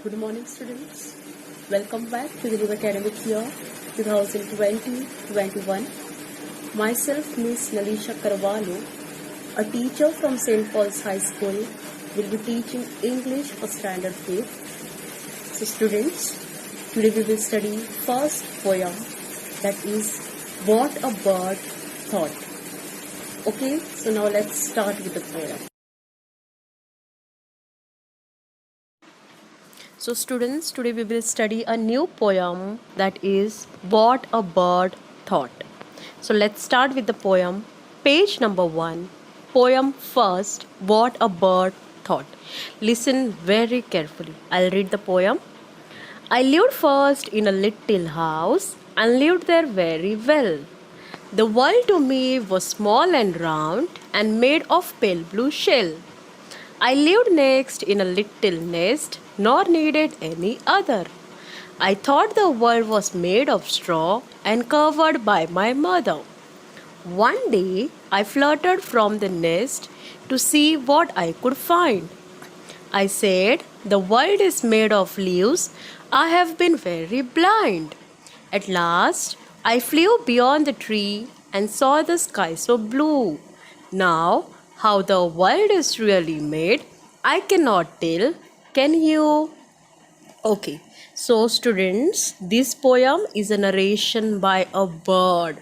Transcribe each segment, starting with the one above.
Good morning, students. Welcome back to the new academic year 2020-21. Myself, Miss Nalisha Carvalho, a teacher from St. Paul's High School, will be teaching English for Standard 5th. So, students, today we will study first poem, that is What a Bird Thought. Okay, so now let's start with the poem. So students, today we will study a new poem, that is What a Bird Thought. So let's start with the poem. Page number 1. Poem first, What a Bird Thought. Listen very carefully. I'll read the poem. I lived first in a little house and lived there very well. The world to me was small and round and made of pale blue shell. I lived next in a little nest, nor needed any other. I thought the world was made of straw and covered by my mother. One day I fluttered from the nest to see what I could find. I said, the world is made of leaves. I have been very blind. At last I flew beyond the tree and saw the sky so blue. Now, how the world is really made, I cannot tell. Can you? Okay, so students, this poem is a narration by a bird.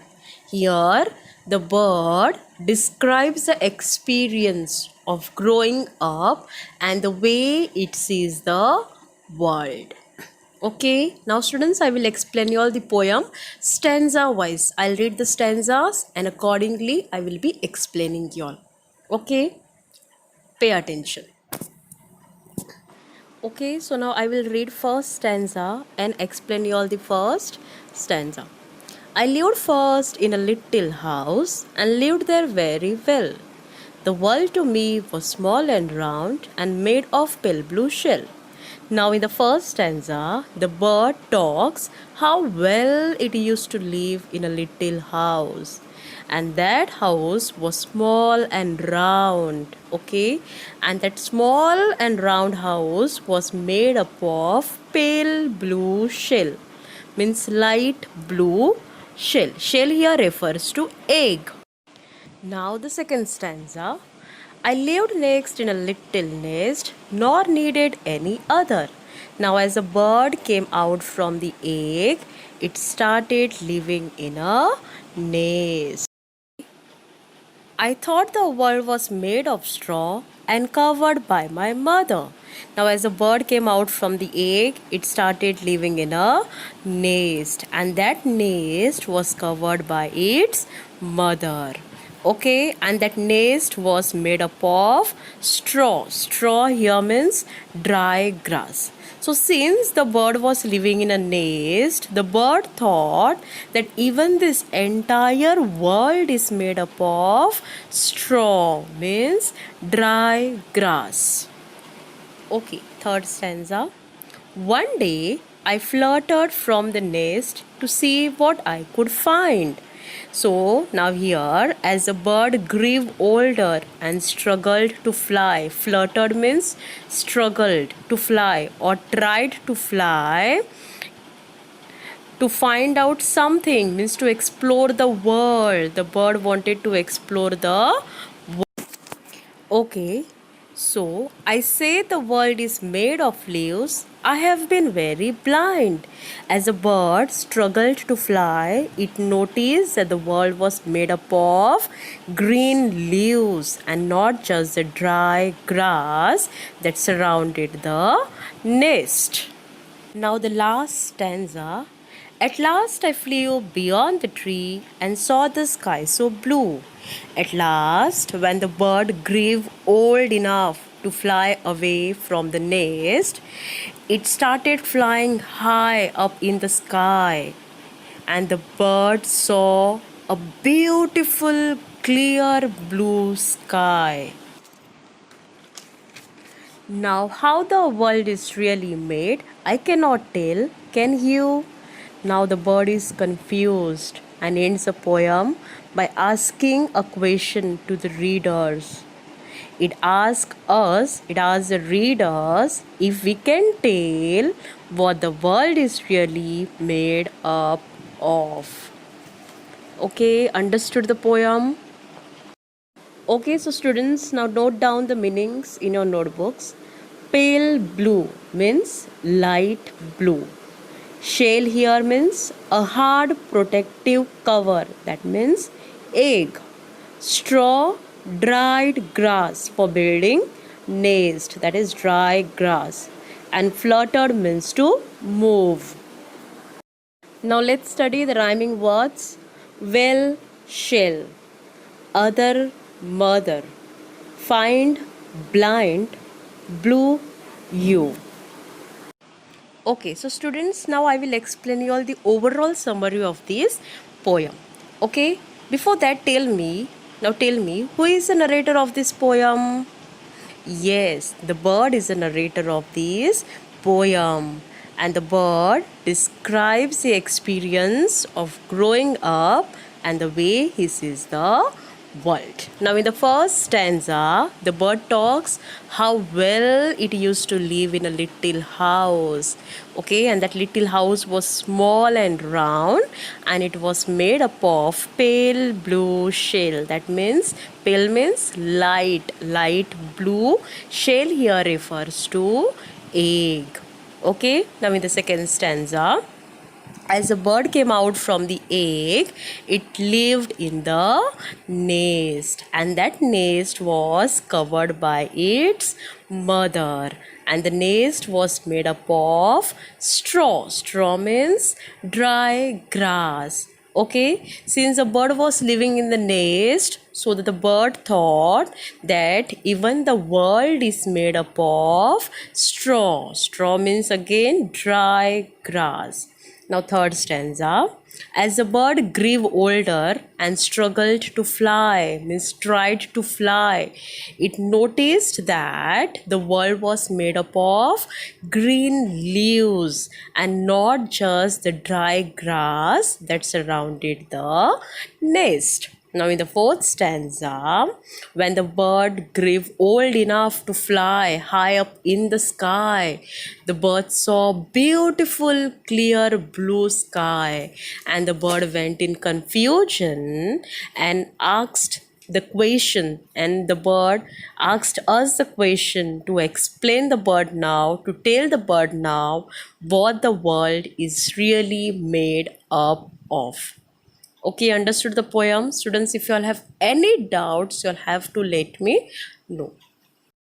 Here, the bird describes the experience of growing up and the way it sees the world. Okay, now students, I will explain you all the poem stanza wise. I'll read the stanzas and accordingly I will be explaining you all. Okay, pay attention. Okay, so now I will read first stanza and explain you all the first stanza. I lived first in a little house and lived there very well. The world to me was small and round and made of pale blue shell. Now in the first stanza, the bird talks how well it used to live in a little house. And that house was small and round, okay? And that small and round house was made up of pale blue shell, means light blue shell. Shell here refers to egg. Now the second stanza. I lived next in a little nest, nor needed any other. Now as a bird came out from the egg, it started living in a nest. I thought the world was made of straw and covered by my mother. Now as a bird came out from the egg, it started living in a nest, and that nest was covered by its mother. Okay, and that nest was made up of straw. Straw here means dry grass. So since the bird was living in a nest, the bird thought that even this entire world is made up of straw, means dry grass. Okay, third stanza. One day I fluttered from the nest to see what I could find. So now here, as the bird grew older and struggled to fly, fluttered means struggled to fly or tried to fly, to find out something means to explore the world. The bird wanted to explore the world. Okay, so I say the world is made of leaves. I have been very blind. As a bird struggled to fly, it noticed that the world was made up of green leaves and not just the dry grass that surrounded the nest. Now the last stanza. At last I flew beyond the tree and saw the sky so blue. At last, when the bird grew old enough to fly away from the nest, it started flying high up in the sky. And the bird saw a beautiful, clear blue sky. Now, how the world is really made, I cannot tell. Can you? Now the bird is confused and ends the poem by asking a question to the readers. It asks the readers if we can tell what the world is really made up of. Okay, understood the poem? Okay, so students, now note down the meanings in your notebooks. Pale blue means light blue. Shell here means a hard protective cover, that means egg. Straw, dried grass for building nest, that is dry grass. And fluttered means to move. Now let's study the rhyming words. Well, shell, other, mother, find, blind, blue, you. Okay, so students, now I will explain you all the overall summary of this poem. Okay, before that, tell me, who is the narrator of this poem? Yes, the bird is the narrator of this poem, and the bird describes the experience of growing up and the way he sees the world. Now, in the first stanza, the bird talks how well it used to live in a little house. Okay, and that little house was small and round, and it was made up of pale blue shell. That means pale means light blue. Shell here refers to egg. Okay, now in the second stanza, as the bird came out from the egg, it lived in the nest, and that nest was covered by its mother. And the nest was made up of straw. Straw means dry grass. Okay, since the bird was living in the nest, so that the bird thought that even the world is made up of straw. Straw means again dry grass. Now, third stanza. As the bird grew older and struggled to fly, means tried to fly, it noticed that the world was made up of green leaves and not just the dry grass that surrounded the nest. Now, in the fourth stanza, when the bird grew old enough to fly high up in the sky, the bird saw beautiful, clear blue sky, and the bird went in confusion and asked the question, and the bird asked us the question to explain the bird now, to tell the bird now what the world is really made up of. Okay, understood the poem? Students, if you all have any doubts, you'll have to let me know.